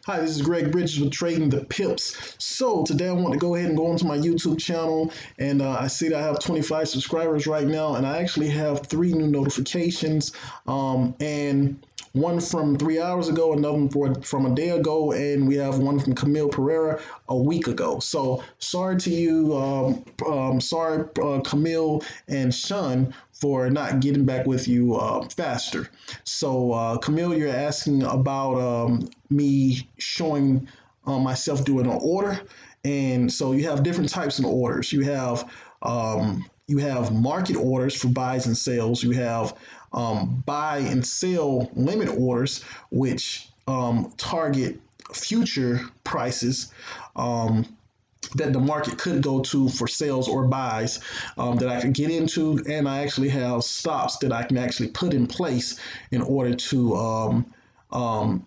Hi, this is Greg Bridges with Trading the Pips. So today I want to go ahead and go onto my YouTube channel, and I see that I have 25 subscribers right now, and I actually have three new notifications, and one from 3 hours ago, another one from a day ago, and we have one from Camille Pereira a week ago. So sorry to you, Camille and Sean, for not getting back with you faster. So, Camille, you're asking about me showing myself doing an order, and so you have different types of orders. You have market orders for buys and sales. You have buy and sell limit orders, which target future prices. That the market could go to for sales or buys that I can get into, and I actually have stops that I can actually put in place in order to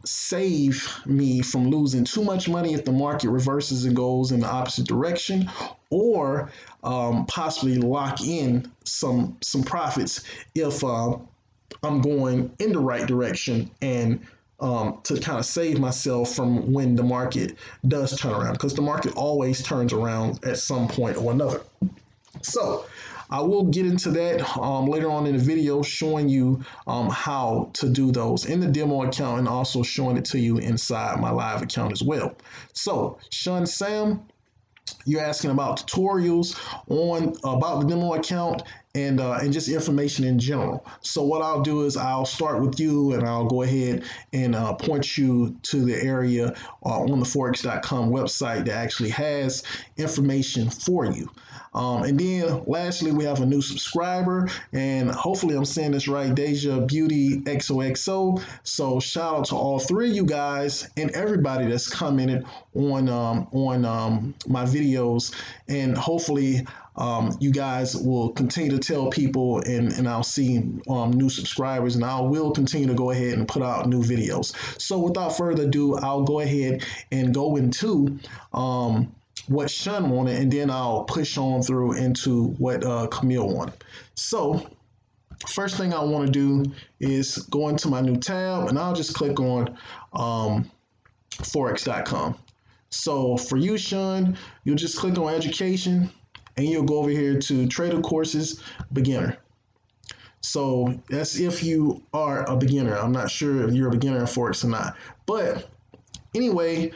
save me from losing too much money if the market reverses and goes in the opposite direction, or possibly lock in some profits if I'm going in the right direction, and to kind of save myself from when the market does turn around, because the market always turns around at some point or another. So I will get into that later on in the video, showing you how to do those in the demo account, and also showing it to you inside my live account as well. So Sean Sam, you're asking about tutorials on about the demo account, and just information in general. So what I'll do is I'll start with you, and I'll go ahead and point you to the area on the forex.com website that actually has information for you. And then lastly, we have a new subscriber, and hopefully I'm saying this right, Deja Beauty XOXO. So shout out to all three of you guys and everybody that's commented on my videos, and hopefully you guys will continue to tell people, and I'll see new subscribers, and I will continue to go ahead and put out new videos. So without further ado, I'll go ahead and go into what Sean wanted, and then I'll push on through into what Camille wanted. So first thing I want to do is go into my new tab, and I'll just click on forex.com. So for you, Sean, you'll just click on education, and you'll go over here to Trader Courses Beginner. So that's if you are a beginner. I'm not sure if you're a beginner in Forex or not. But anyway,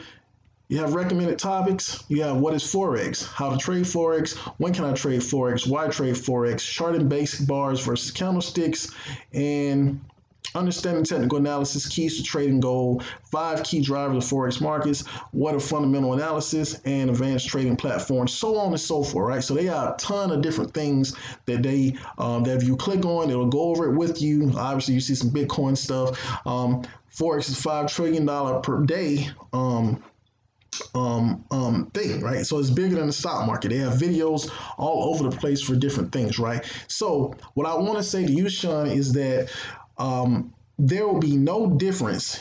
you have recommended topics. You have what is Forex, how to trade Forex, when can I trade Forex, why trade Forex, charting basic bars versus candlesticks, and understanding technical analysis, keys to trading gold, 5 key drivers of Forex markets, what are fundamental analysis, and advanced trading platforms, so on and so forth, right? So they got a ton of different things that that if you click on, it'll go over it with you. Obviously, you see some Bitcoin stuff. Forex is $5 trillion per day thing, right? So it's bigger than the stock market. They have videos all over the place for different things, right? So what I want to say to you, Sean, is that there will be no difference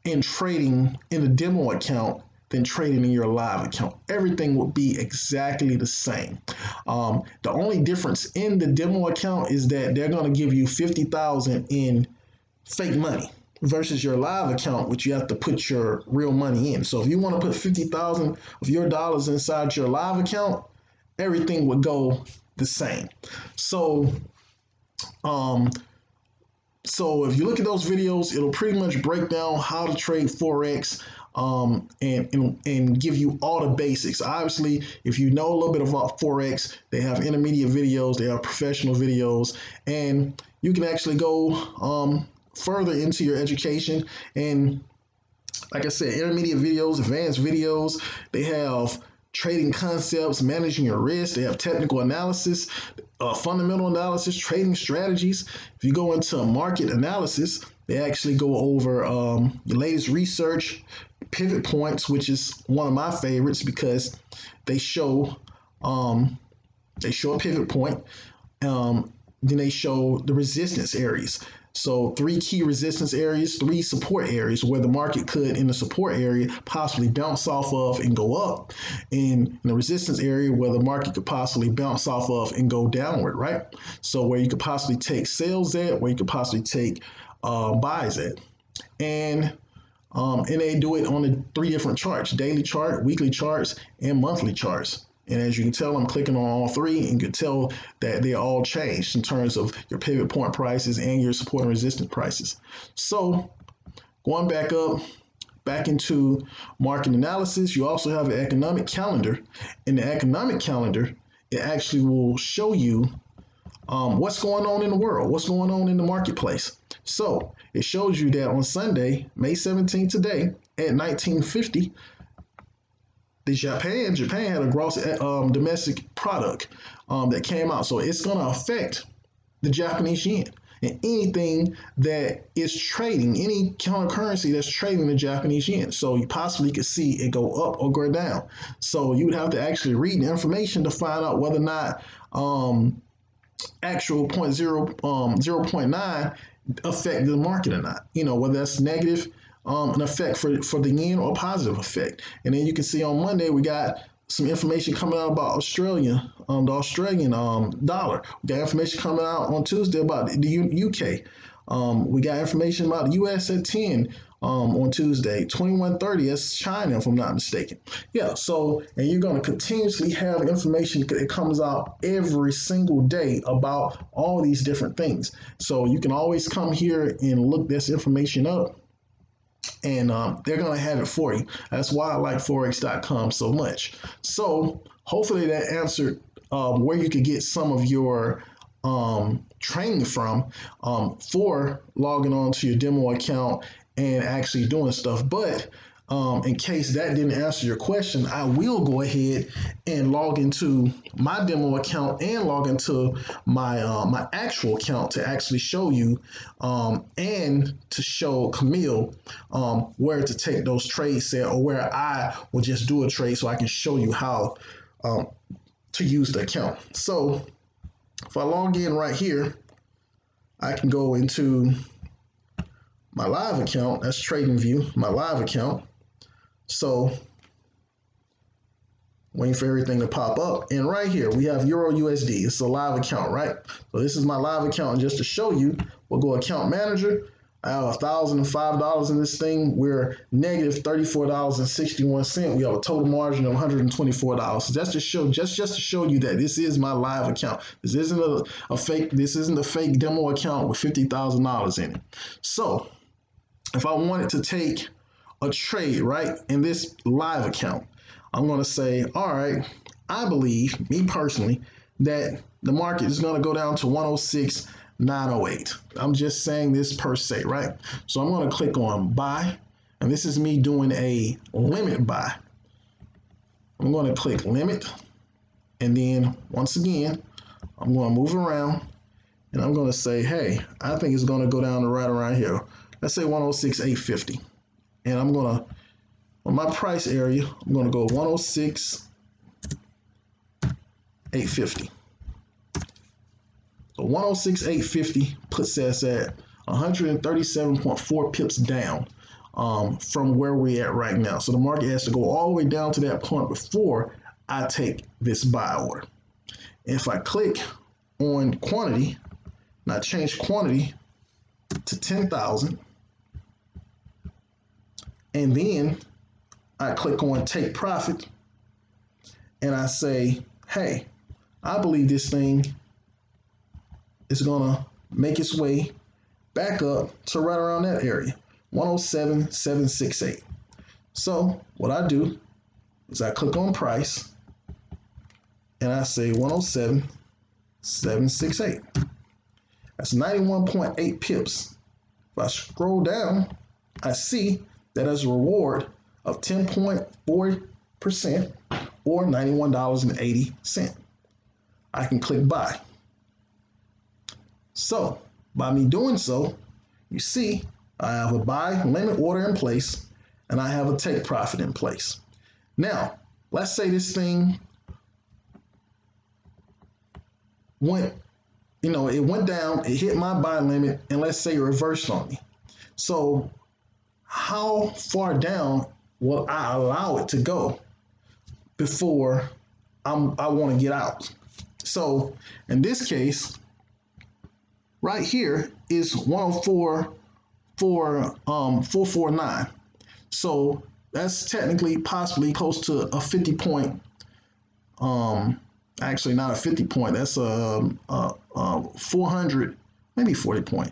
in trading in a demo account than trading in your live account. Everything will be exactly the same. The only difference in the demo account is that they're going to give you 50,000 in fake money versus your live account, which you have to put your real money in. So if you want to put 50,000 of your dollars inside your live account, everything would go the same. So if you look at those videos, it'll pretty much break down how to trade Forex, and give you all the basics. Obviously, if you know a little bit about Forex, they have intermediate videos, they have professional videos, and you can actually go further into your education. And like I said, intermediate videos, advanced videos, they have trading concepts, managing your risk, they have technical analysis, fundamental analysis, trading strategies. If you go into market analysis, they actually go over the latest research, pivot points, which is one of my favorites because they show a pivot point. Then they show the resistance areas. So 3 key resistance areas, 3 support areas where the market could, in the support area, possibly bounce off of and go up, and in the resistance area where the market could possibly bounce off of and go downward, right? So where you could possibly take sales at, where you could possibly take buys at. And And they do it on the three different charts: daily chart, weekly charts, and monthly charts. And as you can tell, I'm clicking on all three, and you can tell that they all changed in terms of your pivot point prices and your support and resistance prices. So going back into market analysis, you also have an economic calendar. In the economic calendar, it actually will show you what's going on in the world, what's going on in the marketplace. So it shows you that on Sunday, May 17th, today at 1950, Japan had a gross domestic product that came out. So it's going to affect the Japanese yen. And anything that is trading, any countercurrency that's trading the Japanese yen. So you possibly could see it go up or go down. So you would have to actually read the information to find out whether or not actual 0.9 affect the market or not. Whether that's negative an effect for the yen or positive effect. And then you can see on Monday we got some information coming out about Australia, the Australian dollar. We got information coming out on Tuesday about the UK. We got information about the US at 10 on Tuesday, 21:30. That's China, if I'm not mistaken. Yeah. So, and you're going to continuously have information that comes out every single day about all these different things. So you can always come here and look this information up, and they're going to have it for you. That's why I like Forex.com so much. So hopefully that answered where you could get some of your training from for logging on to your demo account and actually doing stuff. But in case that didn't answer your question, I will go ahead and log into my demo account and log into my my actual account to actually show you and to show Camille where to take those trades at, or where I will just do a trade so I can show you how to use the account. So if I log in right here, I can go into my live account. That's TradingView, my live account. So waiting for everything to pop up. And right here, we have Euro USD. It's a live account, right? So this is my live account. And just to show you, we'll go account manager. I have $1,005 in this thing. We're negative $34.61. We have a total margin of $124. So that's to show, just to show you that this is my live account. This isn't a fake. This isn't a fake demo account with $50,000 in it. So if I wanted to take a trade right in this live account, I'm going to say, all right, I believe, me personally, that the market is going to go down to 106.908. I'm just saying this per se, right? So I'm going to click on buy, and this is me doing a limit buy. I'm going to click limit, and then once again, I'm going to move around, and I'm going to say, hey, I think it's going to go down to right around here. Let's say 106.850. And I'm going to, on my price area, I'm going to go 106.850. So 106.850 puts us at 137.4 pips down from where we're at right now. So the market has to go all the way down to that point before I take this buy order. And if I click on quantity, and I change quantity to 10,000, and then I click on take profit, and I say, hey, I believe this thing is gonna make its way back up to right around that area, 107.768. So what I do is I click on price, and I say 107.768. That's 91.8 pips. If I scroll down, I see that as a reward of 10.4% or $91.80. I can click buy. So by me doing so, you see I have a buy limit order in place, and I have a take profit in place. Now, let's say this thing went, it went down, it hit my buy limit, and let's say it reversed on me. So how far down will I allow it to go before I want to get out? So in this case, right here is 104.449. So that's technically possibly close to a 50 point, actually not a 50 point, that's a 400, maybe 40 point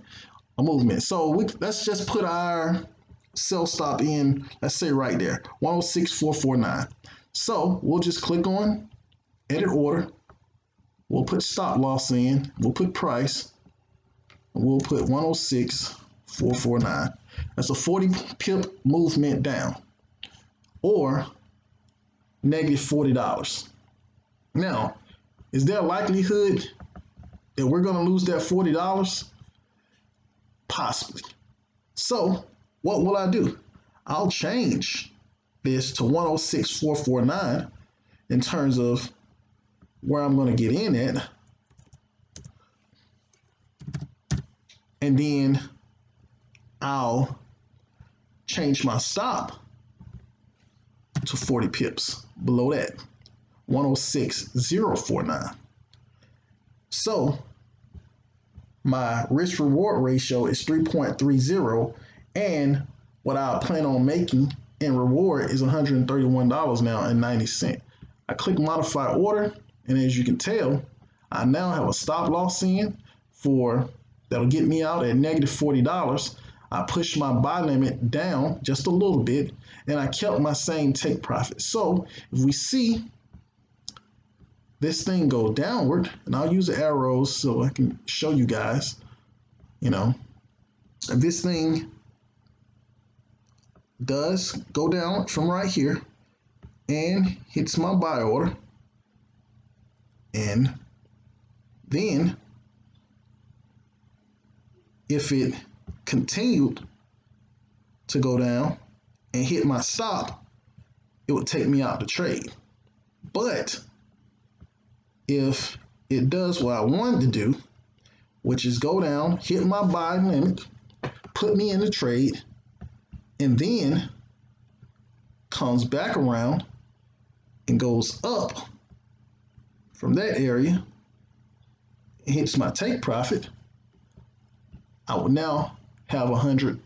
a movement. So let's just put our sell stop in, let's say right there, 106,449. So we'll just click on edit order. We'll put stop loss in. We'll put price. We'll put 106,449. That's a 40 pip movement down, or negative $40. Now, is there a likelihood that we're going to lose that $40? Possibly. So what will I do? I'll change this to 106,449 in terms of where I'm going to get in at. And then I'll change my stop to 40 pips below that, 106,049. So my risk reward ratio is 3.30, and what I plan on making in reward is $131 now and 90 cents. I click modify order, and as you can tell, I now have a stop loss in for that'll get me out at negative $40. I pushed my buy limit down just a little bit, and I kept my same take profit. So if we see this thing go downward, and I'll use the arrows so I can show you guys, if this thing does go down from right here and hits my buy order, and then if it continued to go down and hit my stop, it would take me out the trade. But if it does what I wanted to do, which is go down, hit my buy limit, put me in the trade, and then comes back around and goes up from that area and hits my take profit, I would now have $100+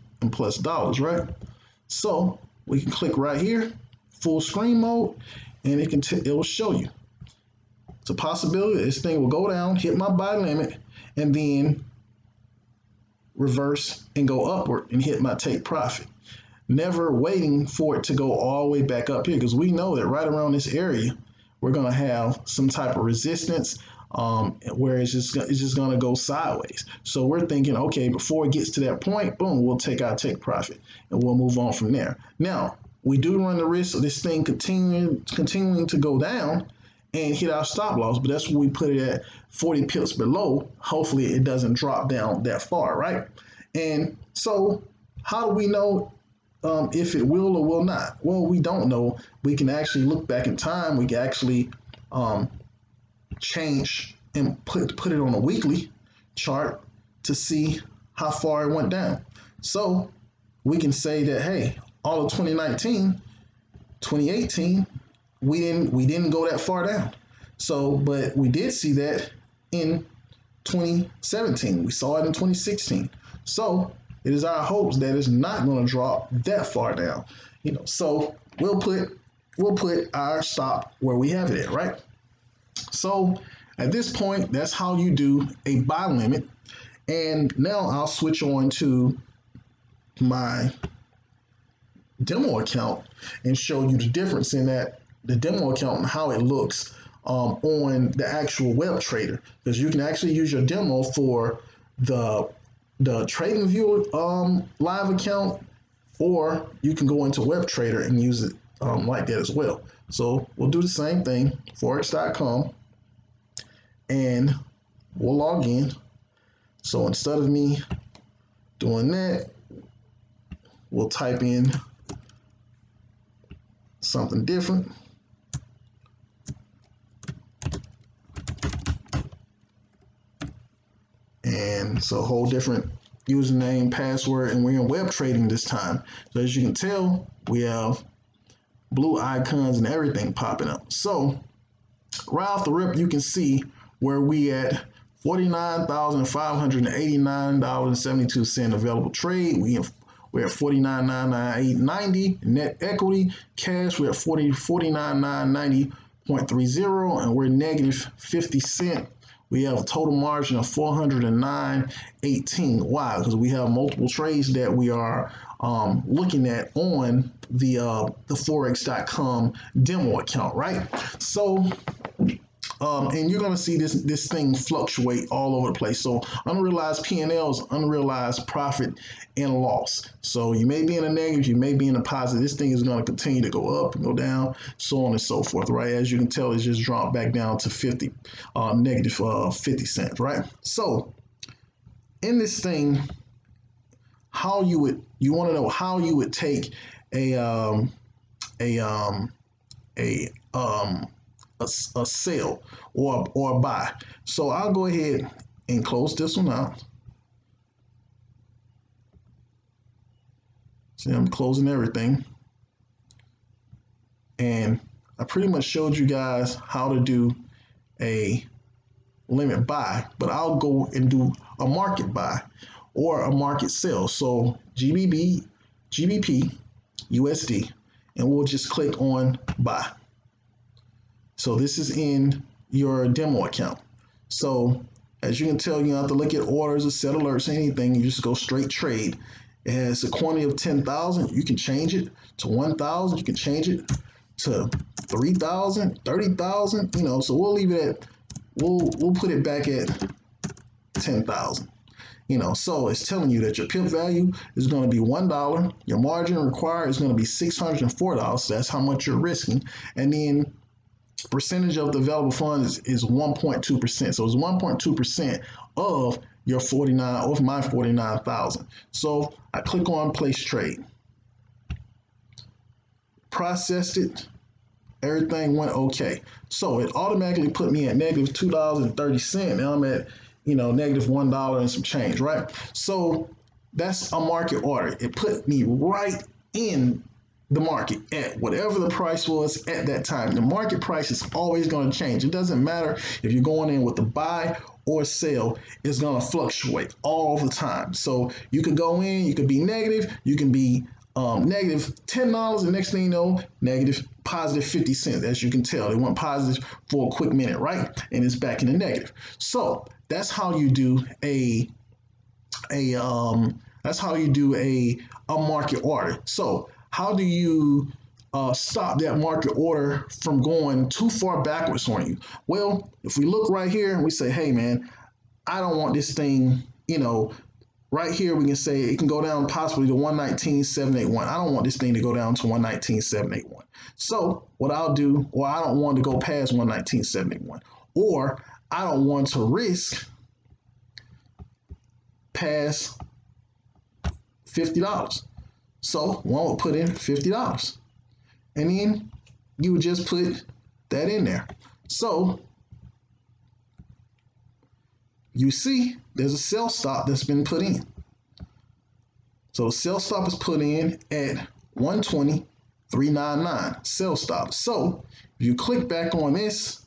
right? So we can click right here, full screen mode, and it will show you. It's a possibility this thing will go down, hit my buy limit, and then reverse and go upward and hit my take profit. Never waiting for it to go all the way back up here, because we know that right around this area, we're going to have some type of resistance where it's just going to go sideways. So we're thinking, okay, before it gets to that point, boom, we'll take our take profit and we'll move on from there. Now, we do run the risk of this thing continuing to go down and hit our stop loss, but that's when we put it at 40 pips below. Hopefully it doesn't drop down that far, right? And so how do we know if it will or will not? Well, we don't know. We can actually look back in time. We can actually change and put it on a weekly chart to see how far it went down. So we can say that, hey, all of 2019, 2018, we didn't go that far down. So, but we did see that in 2017. We saw it in 2016. So it is our hopes that it's not going to drop that far down. So we'll put our stop where we have it at, right? So at this point, that's how you do a buy limit. And now I'll switch on to my demo account and show you the difference in the demo account and how it looks on the actual web trader, because you can actually use your demo for the TradingView live account, or you can go into web trader and use it like that as well. So we'll do the same thing, forex.com, and we'll log in. So instead of me doing that, we'll type in something different. And so a whole different username, password, and we're in web trading this time. So as you can tell, we have blue icons and everything popping up. So right off the rip, you can see where we at $49,589.72 available trade. We in we're at 49,998.90. Net equity, cash, we're at 49,990.30, and we're negative 50 cents. We have a total margin of 409.18. Why? Because we have multiple trades that we are looking at on the Forex.com demo account, right? So, and you're going to see this thing fluctuate all over the place. So unrealized P&L is unrealized profit and loss. So you may be in a negative, you may be in a positive. This thing is going to continue to go up and go down, so on and so forth, right? As you can tell, it's just dropped back down to negative 50 cents, right? So in this thing, you want to know how you would take a sell or a buy. So I'll go ahead and close this one out. See, I'm closing everything. And I pretty much showed you guys how to do a limit buy, but I'll go and do a market buy or a market sell. So GBP, USD, and we'll just click on buy. So this is in your demo account. So as you can tell, you don't have to look at orders or set alerts or anything. You just go straight trade. It has a quantity of 10,000. You can change it to 1,000. You can change it to 3,000, 30,000. You know, so we'll leave it at, we'll put it back at 10,000. You know, so it's telling you that your pip value is going to be $1. Your margin required is going to be $604. So that's how much you're risking. And then percentage of the available funds is 1.2%. So it's 1.2% of your 49 of my 49,000. So I click on place trade. Processed it. Everything went okay. So it automatically put me at negative $2.30. Now I'm at, negative $1 and some change, right? So that's a market order. It put me right in the market at whatever the price was at that time. The market price is always going to change. It doesn't matter if you're going in with the buy or sell, it's going to fluctuate all the time. So you can go in, you can be negative, you can be negative $10, and next thing you know, positive 50 cents. As you can tell, it went positive for a quick minute, right? And it's back in the negative. So that's how you do a market order. So how do you stop that market order from going too far backwards on you? Well, if we look right here and we say, hey man, I don't want this thing, right here we can say it can go down possibly to 119.781. I don't want this thing to go down to 119.781. So what I'll do, or I don't want to go past 119.781, or I don't want to risk past $50. So one would put in $50, and then you would just put that in there. So you see there's a sell stop that's been put in. So the sell stop is put in at 120.399 sell stop. So if you click back on this,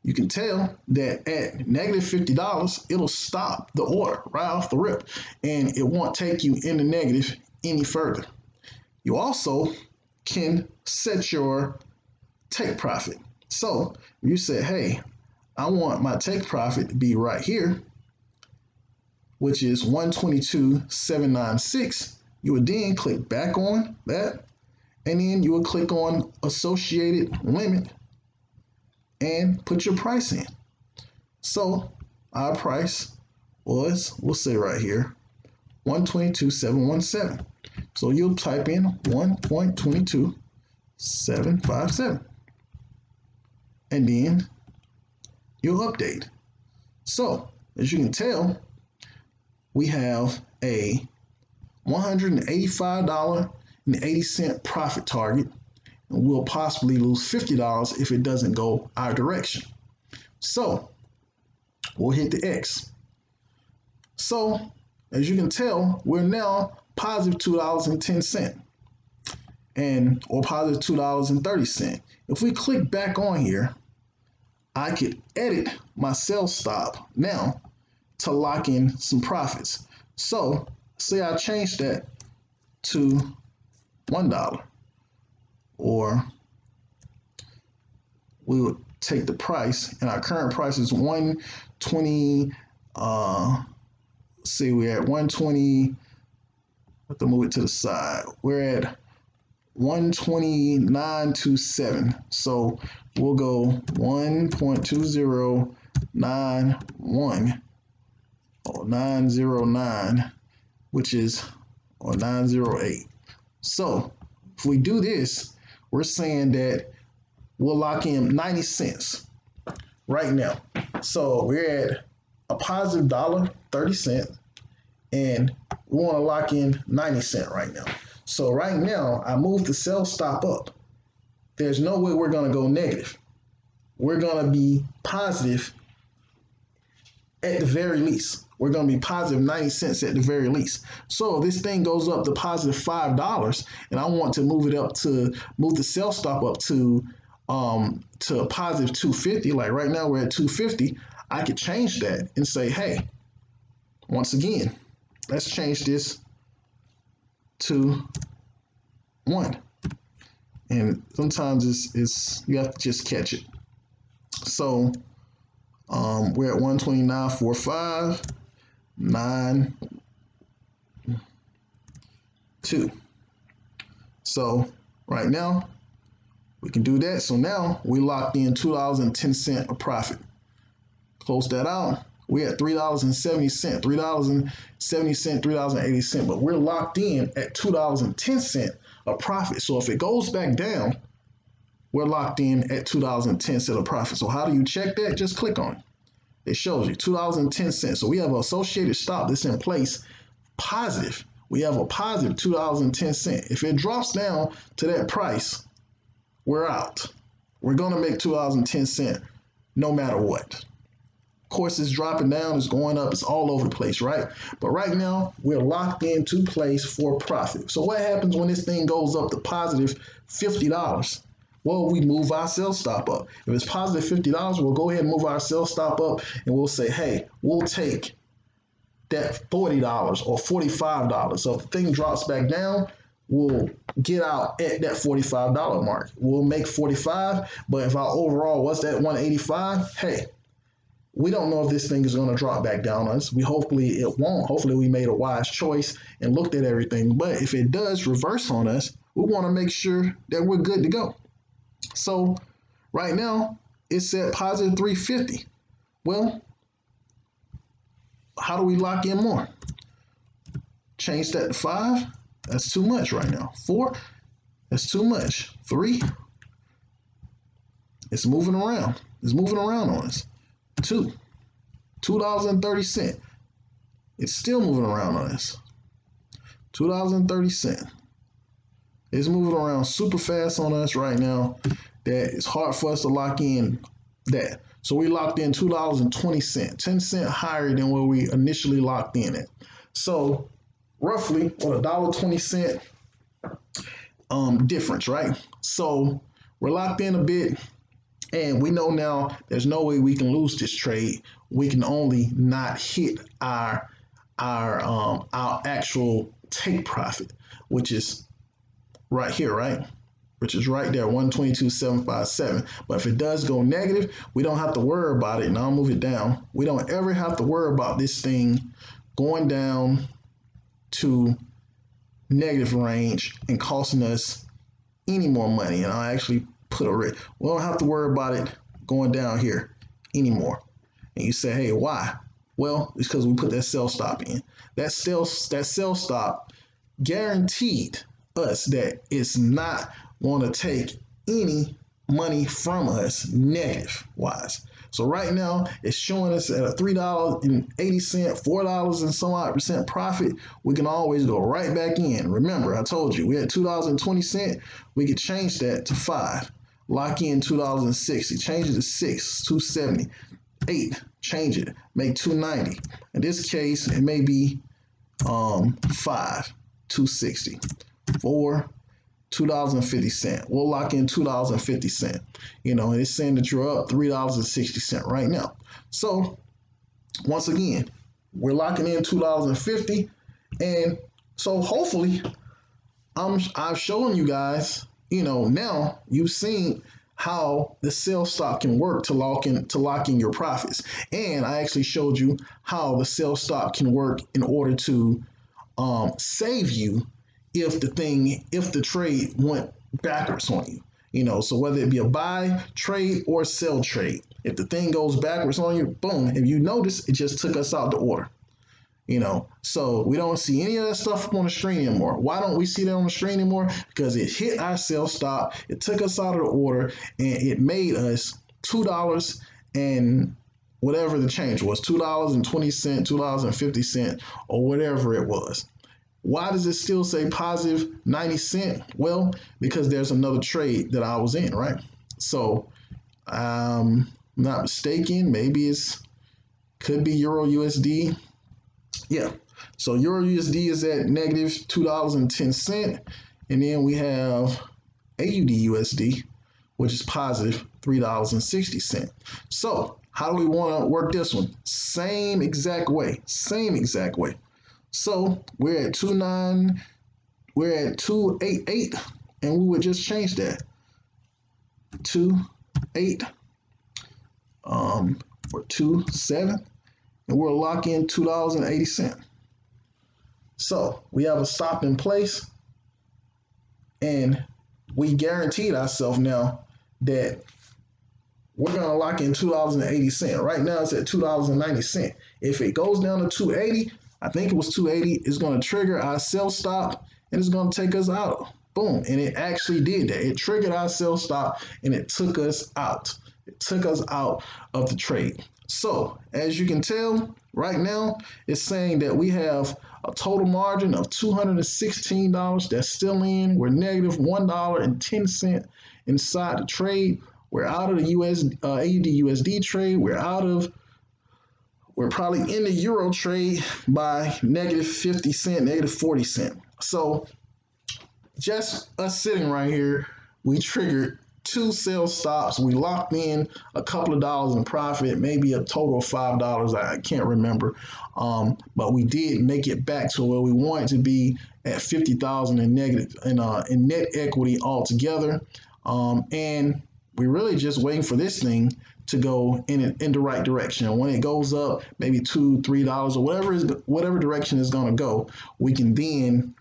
you can tell that at negative $50, it'll stop the order right off the rip, and it won't take you in the negative any further. You also can set your take profit. So you say, hey, I want my take profit to be right here, which is 122.796. You would then click back on that, and then you would click on associated limit and put your price in. So our price was, we'll say right here, 122.717. So you'll type in 1.22757, and then you'll update. So as you can tell, we have a $185.80 profit target, and we'll possibly lose $50 if it doesn't go our direction. So we'll hit the X. So as you can tell, we're now positive $2.10 or positive $2.30. If we click back on here, I could edit my sell stop now to lock in some profits. So say I change that to $1. Or we would take the price, and our current price is 120. See, we're at 120. Have to move it to the side. We're at 129.27. So we'll go 1.2091 or 909, which is or 908. So if we do this, we're saying that we'll lock in 90 cents right now. So we're at a positive $1.30, and we want to lock in 90 cents right now. So right now, I moved the sell stop up. There's no way we're going to go negative. We're going to be positive at the very least. We're going to be positive 90 cents at the very least. So if this thing goes up to positive $5, and I want to move the sell stop up to positive 250, like right now we're at 250, I could change that and say, hey, once again, let's change this to 1. And sometimes it's you have to just catch it. So we're at 129.45, 9.2. So right now we can do that. So now we locked in $2.10 of profit. Close that out. We're at $3.70, $3.70, $3.80, but we're locked in at $2.10 of profit. So if it goes back down, we're locked in at $2.10 of profit. So how do you check that? Just click on it. It shows you $2.10. So we have an associated stop that's in place positive. We have a positive $2.10. If it drops down to that price, we're out. We're going to make $2.10 no matter what. Of course, it's dropping down, it's going up, it's all over the place, right? But right now, we're locked into place for profit. So what happens when this thing goes up to positive $50? Well, we move our sell stop up. If it's positive $50, we'll go ahead and move our sell stop up, and we'll say, hey, we'll take that $40 or $45. So if the thing drops back down, we'll get out at that $45 mark. We'll make 45, but if our overall was that 185, hey, we don't know if this thing is going to drop back down on us. Hopefully it won't. Hopefully we made a wise choice and looked at everything. But if it does reverse on us, we want to make sure that we're good to go. So right now it's at positive 350. Well, how do we lock in more? Change that to 5. That's too much right now. 4, that's too much. 3, it's moving around. It's moving around on us. $2.30. It's still moving around on us. $2.30. It's moving around super fast on us right now that it's hard for us to lock in that. So we locked in $2.20, 10 cents higher than where we initially locked in at. So roughly $1.20 difference, right? So we're locked in a bit. And we know now there's no way we can lose this trade. We can only not hit our actual take profit, which is right here, right? Which is right there, 122.757. But if it does go negative, we don't have to worry about it. And I'll move it down. We don't ever have to worry about this thing going down to negative range and costing us any more money. And I'll actually put a rate. We don't have to worry about it going down here anymore. And you say, hey, why? Well, it's because we put that sell stop in. That sell stop guaranteed us that it's not going to take any money from us negative wise. So right now it's showing us at a $3.80, $4 and some odd percent profit. We can always go right back in. Remember, I told you we had $2.20. We could change that to 5. Lock in $2.60. Change it to 6, $2.70. 8, change it, make $2.90. In this case, it may be 5, $2.60. 4, $2.50. We'll lock in $2.50. You know, it's saying that you're up $3.60 right now. So once again, we're locking in $2.50, and so hopefully I've shown you guys, now you've seen how the sell stop can work to lock in your profits. And I actually showed you how the sell stop can work in order to save you if the trade went backwards on you. So whether it be a buy trade or sell trade, if the thing goes backwards on you, boom. If you notice, it just took us out the order. So we don't see any of that stuff on the screen anymore. Why don't we see that on the screen anymore? Because it hit our sell stop, it took us out of the order, and it made us $2 and whatever the change was, $2.20, $2.50, or whatever it was. Why does it still say positive 90 cents? Well, because there's another trade that I was in, right? So, not mistaken, maybe could be Euro USD. Yeah. So Euro USD is at negative $2.10. And then we have AUD USD, which is positive $3.60. So how do we want to work this one? Same exact way. So we're at 288, and we would just change that. 28 for 27, and we'll lock in $2.80. So we have a stop in place, and we guaranteed ourselves now that we're going to lock in $2.80. Right now it's at $2.90. If it goes down to 280, I think it was 280, it's going to trigger our sell stop, and it's going to take us out. Boom. And it actually did that. It triggered our sell stop, and it took us out. It took us out of the trade. So as you can tell, right now it's saying that we have a total margin of $216 that's still in. We're negative $1.10 inside the trade. We're out of the AUD USD trade. We're probably in the euro trade by negative 50 cent, negative 40 cent. So just us sitting right here, we triggered 2 sell stops. We locked in a couple of dollars in profit, maybe a total of $5. I can't remember. But we did make it back to where we wanted to be at 50,000 in net equity altogether. And we're really just waiting for this thing to go in the right direction. When it goes up, maybe $2, $3 or whatever direction it's going to go, we can then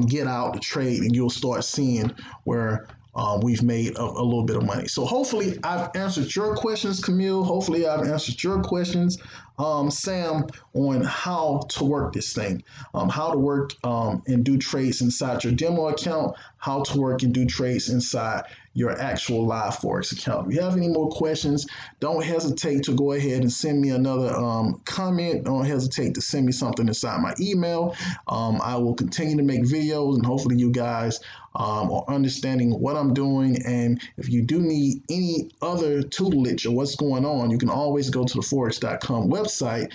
get out the trade, and you'll start seeing where we've made a little bit of money. So hopefully I've answered your questions, Camille. Hopefully I've answered your questions, Sam, on how to work this thing, how to work and do trades inside your demo account, how to work and do trades inside your actual live Forex account. If you have any more questions, don't hesitate to go ahead and send me another comment. Don't hesitate to send me something inside my email. I will continue to make videos, and hopefully you guys are understanding what I'm doing. And if you do need any other tutelage or what's going on, you can always go to the Forex.com website